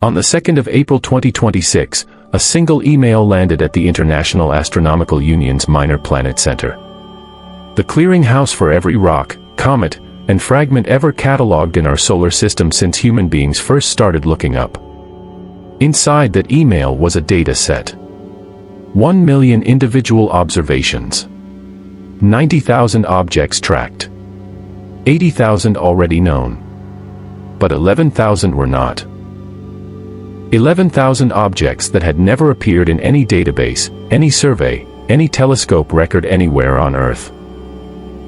On the 2nd of April 2026, a single email landed at the International Astronomical Union's Minor Planet Center. The clearinghouse for every rock, comet, and fragment ever catalogued in our solar system since human beings first started looking up. Inside that email was a data set. 1 million individual observations. 90,000 objects tracked. 80,000 already known. But 11,000 were not. 11,000 objects that had never appeared in any database, any survey, any telescope record anywhere on Earth.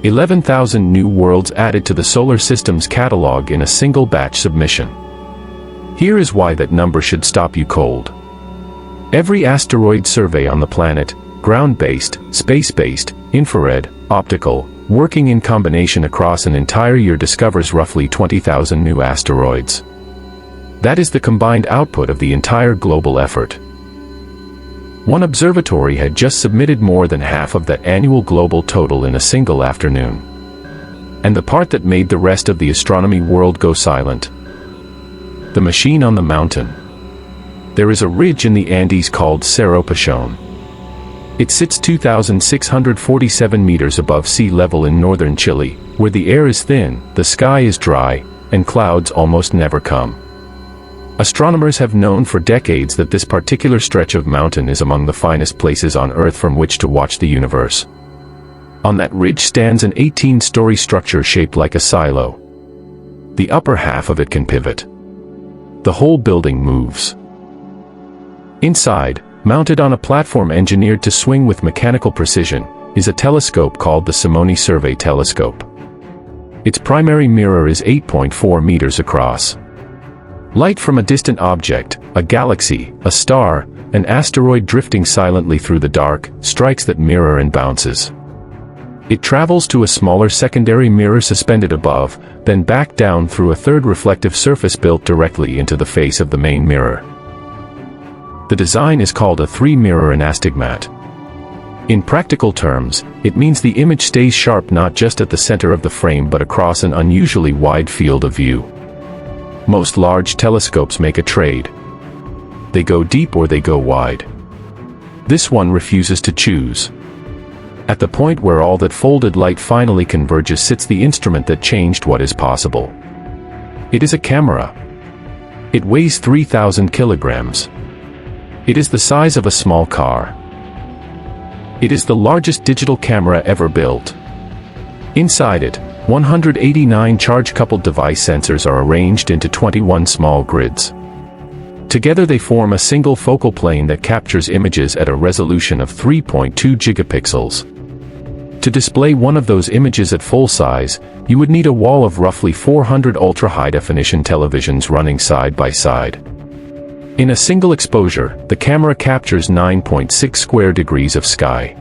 11,000 new worlds added to the solar system's catalog in a single batch submission. Here is why that number should stop you cold. Every asteroid survey on the planet, ground-based, space-based, infrared, optical, working in combination across an entire year discovers roughly 20,000 new asteroids. That is the combined output of the entire global effort. One observatory had just submitted more than half of that annual global total in a single afternoon. And the part that made the rest of the astronomy world go silent. The machine on the mountain. There is a ridge in the Andes called Cerro Pachón. It sits 2,647 meters above sea level in northern Chile, where the air is thin, the sky is dry, and clouds almost never come. Astronomers have known for decades that this particular stretch of mountain is among the finest places on Earth from which to watch the universe. On that ridge stands an 18-story structure shaped like a silo. The upper half of it can pivot. The whole building moves. Inside, mounted on a platform engineered to swing with mechanical precision, is a telescope called the Simone Survey Telescope. Its primary mirror is 8.4 meters across. Light from a distant object, a galaxy, a star, an asteroid drifting silently through the dark, strikes that mirror and bounces. It travels to a smaller secondary mirror suspended above, then back down through a third reflective surface built directly into the face of the main mirror. The design is called a 3-mirror anastigmat. In practical terms, it means the image stays sharp not just at the center of the frame but across an unusually wide field of view. Most large telescopes make a trade. They go deep or they go wide. This one refuses to choose. At the point where all that folded light finally converges sits the instrument that changed what is possible. It is a camera. It weighs 3,000 kilograms. It is the size of a small car. It is the largest digital camera ever built. Inside it, 189 charge-coupled device sensors are arranged into 21 small grids. Together they form a single focal plane that captures images at a resolution of 3.2 gigapixels. To display one of those images at full size, you would need a wall of roughly 400 ultra-high-definition televisions running side by side. In a single exposure, the camera captures 9.6 square degrees of sky.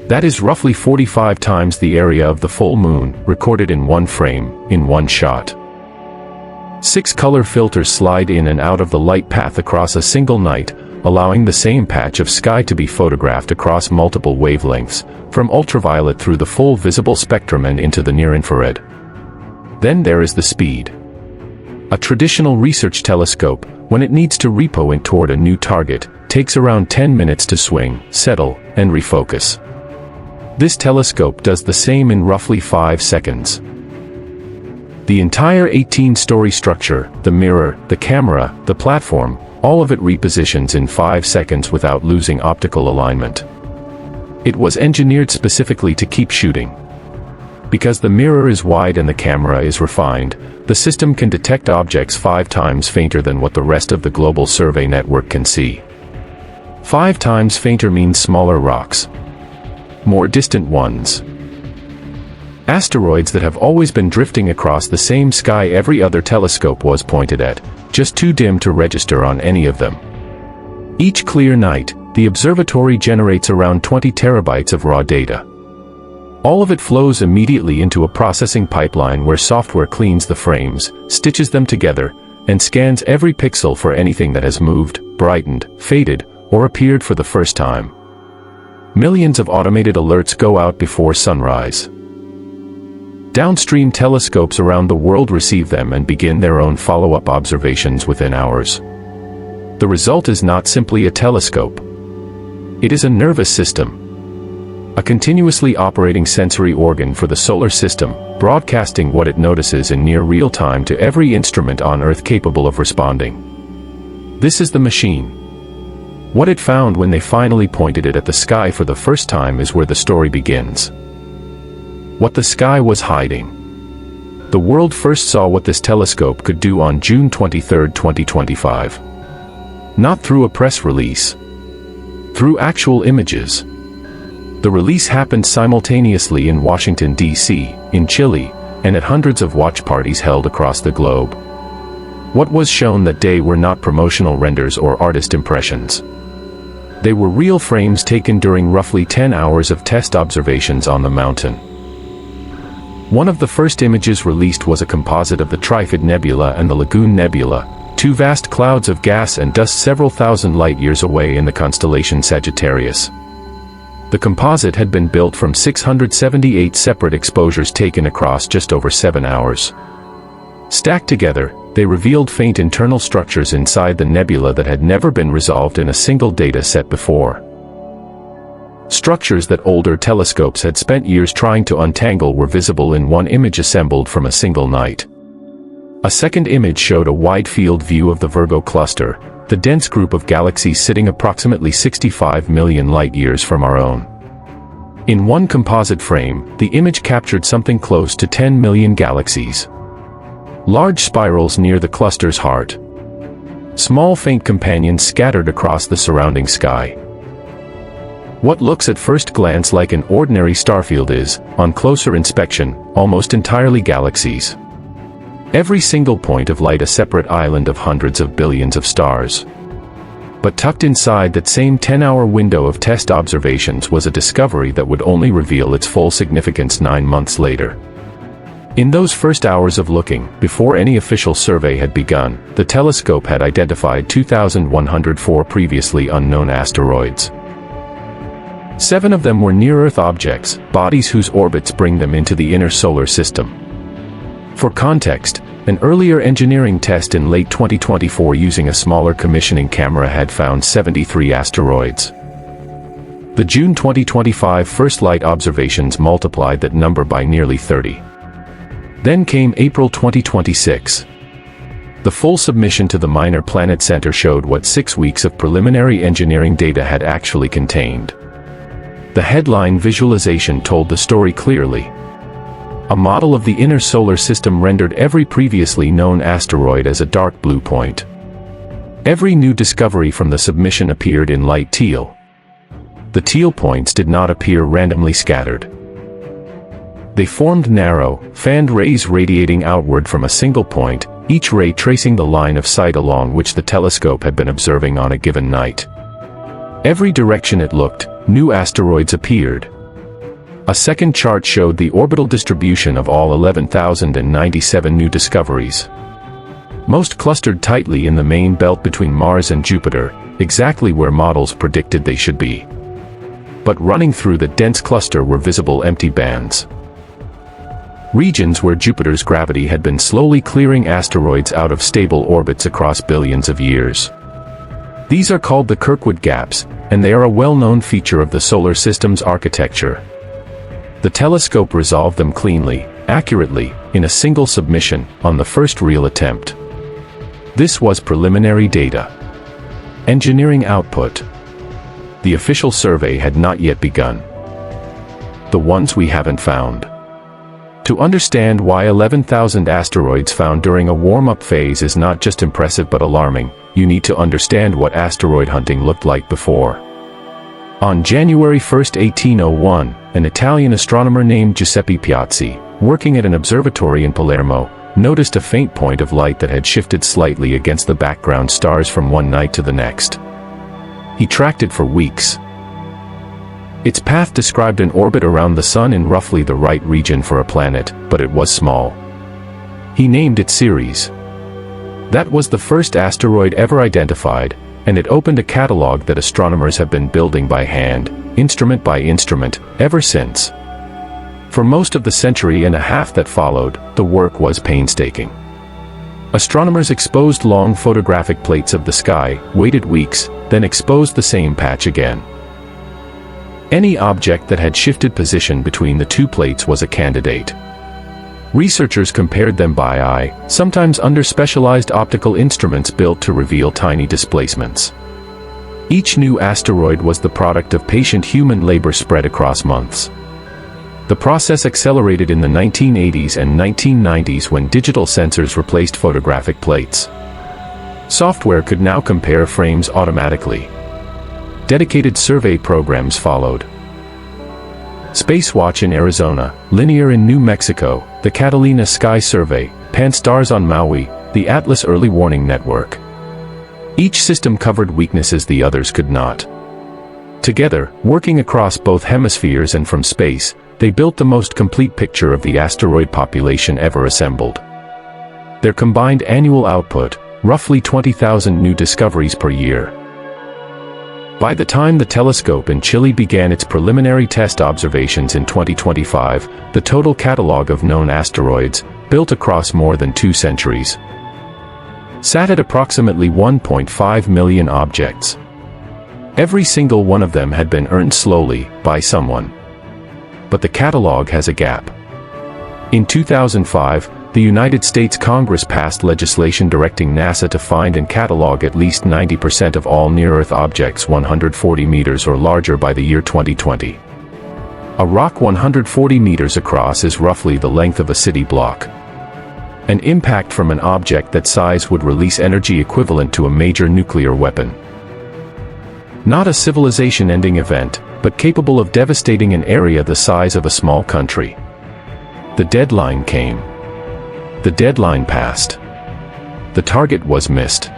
That is roughly 45 times the area of the full moon, recorded in one frame, in one shot. 6 color filters slide in and out of the light path across a single night, allowing the same patch of sky to be photographed across multiple wavelengths, from ultraviolet through the full visible spectrum and into the near-infrared. Then there is the speed. A traditional research telescope, when it needs to repoint toward a new target, takes around 10 minutes to swing, settle, and refocus. This telescope does the same in roughly 5 seconds. The entire 18-story structure, the mirror, the camera, the platform, all of it repositions in 5 seconds without losing optical alignment. It was engineered specifically to keep shooting. Because the mirror is wide and the camera is refined, the system can detect objects 5 times fainter than what the rest of the global survey network can see. 5 times fainter means smaller rocks. More distant ones. Asteroids that have always been drifting across the same sky every other telescope was pointed at, just too dim to register on any of them. Each clear night, the observatory generates around 20 terabytes of raw data. All of it flows immediately into a processing pipeline where software cleans the frames, stitches them together, and scans every pixel for anything that has moved, brightened, faded, or appeared for the first time. Millions of automated alerts go out before sunrise. Downstream telescopes around the world receive them and begin their own follow-up observations within hours. The result is not simply a telescope. It is a nervous system, a continuously operating sensory organ for the solar system, broadcasting what it notices in near real time to every instrument on Earth capable of responding. This is the machine. What it found when they finally pointed it at the sky for the first time is where the story begins. What the sky was hiding. The world first saw what this telescope could do on June 23, 2025. Not through a press release. Through actual images. The release happened simultaneously in Washington, D.C., in Chile, and at hundreds of watch parties held across the globe. What was shown that day were not promotional renders or artist impressions. They were real frames taken during roughly 10 hours of test observations on the mountain. One of the first images released was a composite of the Trifid Nebula and the Lagoon Nebula, two vast clouds of gas and dust several thousand light-years away in the constellation Sagittarius. The composite had been built from 678 separate exposures taken across just over 7 hours. Stacked together, they revealed faint internal structures inside the nebula that had never been resolved in a single data set before. Structures that older telescopes had spent years trying to untangle were visible in one image assembled from a single night. A second image showed a wide-field view of the Virgo cluster, the dense group of galaxies sitting approximately 65 million light-years from our own. In one composite frame, the image captured something close to 10 million galaxies. Large spirals near the cluster's heart. Small faint companions scattered across the surrounding sky. What looks at first glance like an ordinary starfield is, on closer inspection, almost entirely galaxies. Every single point of light a separate island of hundreds of billions of stars. But tucked inside that same 10-hour window of test observations was a discovery that would only reveal its full significance 9 months later. In those first hours of looking, before any official survey had begun, the telescope had identified 2,104 previously unknown asteroids. 7 of them were near-Earth objects, bodies whose orbits bring them into the inner solar system. For context, an earlier engineering test in late 2024 using a smaller commissioning camera had found 73 asteroids. The June 2025 first light observations multiplied that number by nearly 30. Then came April 2026. The full submission to the Minor Planet Center showed what 6 weeks of preliminary engineering data had actually contained. The headline visualization told the story clearly. A model of the inner solar system rendered every previously known asteroid as a dark blue point. Every new discovery from the submission appeared in light teal. The teal points did not appear randomly scattered. They formed narrow, fanned rays radiating outward from a single point, each ray tracing the line of sight along which the telescope had been observing on a given night. Every direction it looked, new asteroids appeared. A second chart showed the orbital distribution of all 11,097 new discoveries. Most clustered tightly in the main belt between Mars and Jupiter, exactly where models predicted they should be. But running through the dense cluster were visible empty bands. Regions where Jupiter's gravity had been slowly clearing asteroids out of stable orbits across billions of years. These are called the Kirkwood gaps, and they are a well-known feature of the solar system's architecture. The telescope resolved them cleanly, accurately, in a single submission, on the first real attempt. This was preliminary data. Engineering output. The official survey had not yet begun. The ones we haven't found. To understand why 11,000 asteroids found during a warm-up phase is not just impressive but alarming, you need to understand what asteroid hunting looked like before. On January 1, 1801, an Italian astronomer named Giuseppe Piazzi, working at an observatory in Palermo, noticed a faint point of light that had shifted slightly against the background stars from one night to the next. He tracked it for weeks. Its path described an orbit around the Sun in roughly the right region for a planet, but it was small. He named it Ceres. That was the first asteroid ever identified, and it opened a catalog that astronomers have been building by hand, instrument by instrument, ever since. For most of the century and a half that followed, the work was painstaking. Astronomers exposed long photographic plates of the sky, waited weeks, then exposed the same patch again. Any object that had shifted position between the two plates was a candidate. Researchers compared them by eye, sometimes under specialized optical instruments built to reveal tiny displacements. Each new asteroid was the product of patient human labor spread across months. The process accelerated in the 1980s and 1990s when digital sensors replaced photographic plates. Software could now compare frames automatically. Dedicated survey programs followed. Spacewatch in Arizona, Linear in New Mexico, the Catalina Sky Survey, Pan-STARRS on Maui, the Atlas Early Warning Network. Each system covered weaknesses the others could not. Together, working across both hemispheres and from space, they built the most complete picture of the asteroid population ever assembled. Their combined annual output, roughly 20,000 new discoveries per year. By the time the telescope in Chile began its preliminary test observations in 2025, the total catalog of known asteroids, built across more than 2 centuries, sat at approximately 1.5 million objects. Every single one of them had been earned slowly, by someone. But the catalog has a gap. In 2005, the United States Congress passed legislation directing NASA to find and catalog at least 90% of all near-Earth objects 140 meters or larger by the year 2020. A rock 140 meters across is roughly the length of a city block. An impact from an object that size would release energy equivalent to a major nuclear weapon. Not a civilization-ending event, but capable of devastating an area the size of a small country. The deadline came. The deadline passed. The target was missed.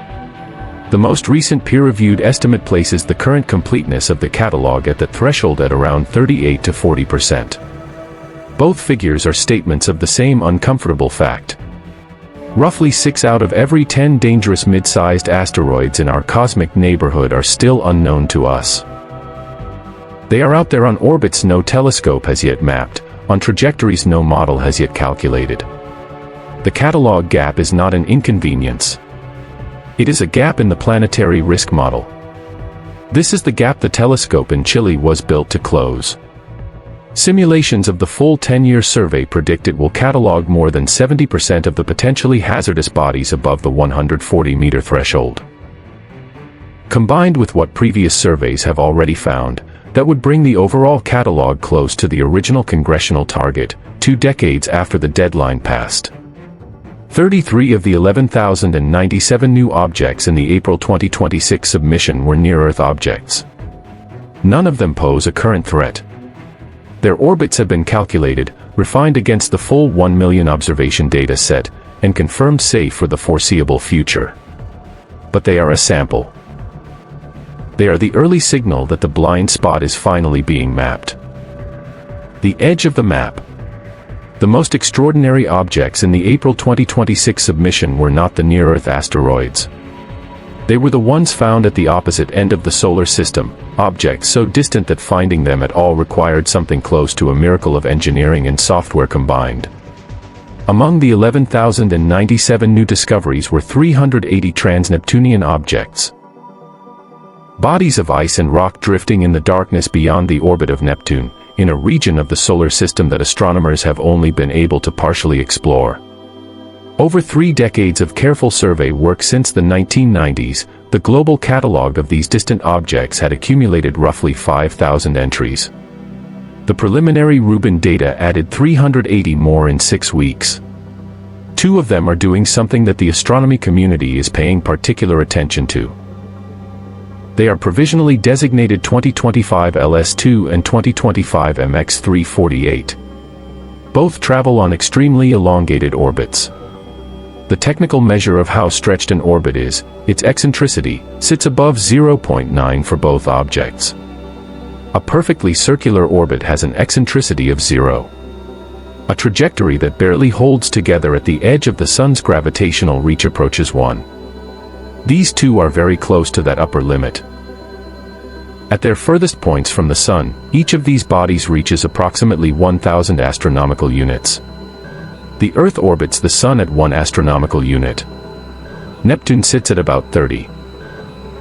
The most recent peer-reviewed estimate places the current completeness of the catalog at the threshold at around 38 to 40%. Both figures are statements of the same uncomfortable fact. Roughly 6 out of every 10 dangerous mid-sized asteroids in our cosmic neighborhood are still unknown to us. They are out there on orbits no telescope has yet mapped, on trajectories no model has yet calculated. The catalog gap is not an inconvenience. It is a gap in the planetary risk model. This is the gap the telescope in Chile was built to close. Simulations of the full 10-year survey predict it will catalog more than 70% of the potentially hazardous bodies above the 140-meter threshold. Combined with what previous surveys have already found, that would bring the overall catalog close to the original congressional target, 2 decades after the deadline passed. 33 of the 11,097 new objects in the April 2026 submission were near-Earth objects. None of them pose a current threat. Their orbits have been calculated, refined against the full 1 million observation data set, and confirmed safe for the foreseeable future. But they are a sample. They are the early signal that the blind spot is finally being mapped. The edge of the map. The most extraordinary objects in the April 2026 submission were not the near-Earth asteroids. They were the ones found at the opposite end of the solar system, objects so distant that finding them at all required something close to a miracle of engineering and software combined. Among the 11,097 new discoveries were 380 trans-Neptunian objects. Bodies of ice and rock drifting in the darkness beyond the orbit of Neptune, in a region of the solar system that astronomers have only been able to partially explore. Over 3 decades of careful survey work since the 1990s, the global catalog of these distant objects had accumulated roughly 5,000 entries. The preliminary Rubin data added 380 more in 6 weeks. 2 of them are doing something that the astronomy community is paying particular attention to. They are provisionally designated 2025 LS2 and 2025 MX348. Both travel on extremely elongated orbits. The technical measure of how stretched an orbit is, its eccentricity, sits above 0.9 for both objects. A perfectly circular orbit has an eccentricity of 0. A trajectory that barely holds together at the edge of the Sun's gravitational reach approaches 1. These 2 are very close to that upper limit. At their furthest points from the Sun, each of these bodies reaches approximately 1,000 astronomical units. The Earth orbits the Sun at 1 astronomical unit. Neptune sits at about 30.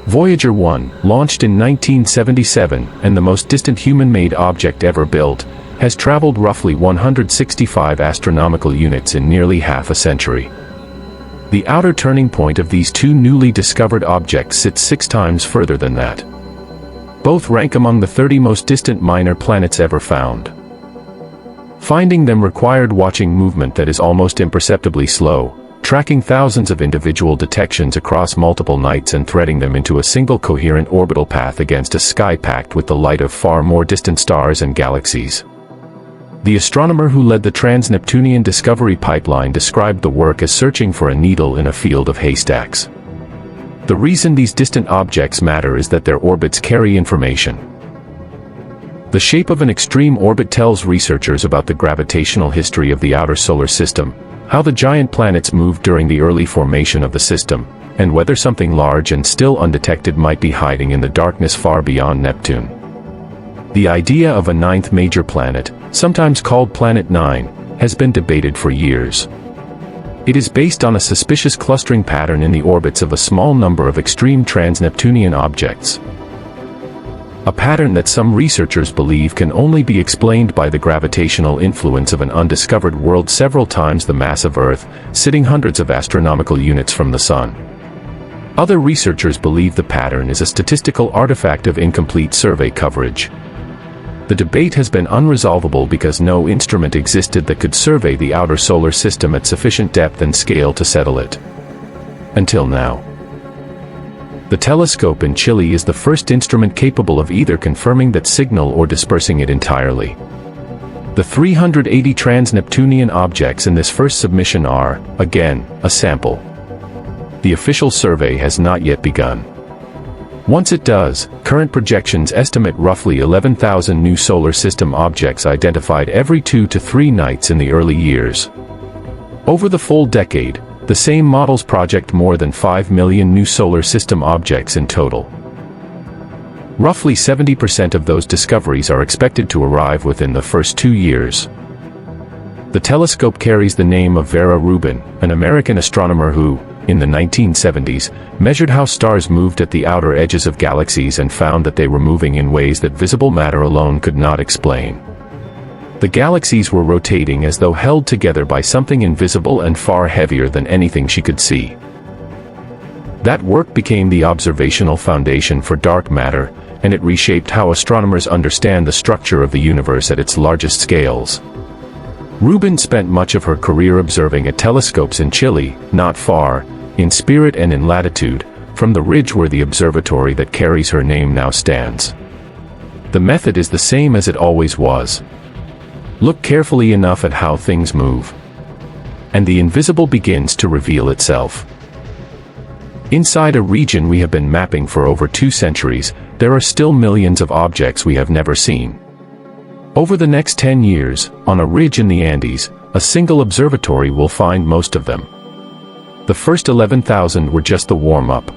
Voyager 1, launched in 1977 and the most distant human-made object ever built, has traveled roughly 165 astronomical units in nearly half a century. The outer turning point of these two newly discovered objects sits 6 times further than that. Both rank among the 30 most distant minor planets ever found. Finding them required watching movement that is almost imperceptibly slow, tracking thousands of individual detections across multiple nights and threading them into a single coherent orbital path against a sky packed with the light of far more distant stars and galaxies. The astronomer who led the trans-Neptunian discovery pipeline described the work as searching for a needle in a field of haystacks. The reason these distant objects matter is that their orbits carry information. The shape of an extreme orbit tells researchers about the gravitational history of the outer solar system, how the giant planets moved during the early formation of the system, and whether something large and still undetected might be hiding in the darkness far beyond Neptune. The idea of a 9th major planet, sometimes called Planet 9, has been debated for years. It is based on a suspicious clustering pattern in the orbits of a small number of extreme trans-Neptunian objects. A pattern that some researchers believe can only be explained by the gravitational influence of an undiscovered world several times the mass of Earth, sitting hundreds of astronomical units from the Sun. Other researchers believe the pattern is a statistical artifact of incomplete survey coverage. The debate has been unresolvable because no instrument existed that could survey the outer solar system at sufficient depth and scale to settle it. Until now. The telescope in Chile is the first instrument capable of either confirming that signal or dispersing it entirely. The 380 trans-Neptunian objects in this first submission are, again, a sample. The official survey has not yet begun. Once it does, current projections estimate roughly 11,000 new solar system objects identified every 2 to 3 nights in the early years. Over the full decade, the same models project more than 5 million new solar system objects in total. Roughly 70% of those discoveries are expected to arrive within the first 2 years. The telescope carries the name of Vera Rubin, an American astronomer who, in the 1970s, measured how stars moved at the outer edges of galaxies and found that they were moving in ways that visible matter alone could not explain. The galaxies were rotating as though held together by something invisible and far heavier than anything she could see. That work became the observational foundation for dark matter, and it reshaped how astronomers understand the structure of the universe at its largest scales. Rubin spent much of her career observing at telescopes in Chile, not far, in spirit and in latitude, from the ridge where the observatory that carries her name now stands. The method is the same as it always was. Look carefully enough at how things move, and the invisible begins to reveal itself. Inside a region we have been mapping for over 2 centuries, there are still millions of objects we have never seen. Over the next 10 years, on a ridge in the Andes, a single observatory will find most of them. The first 11,000 were just the warm-up.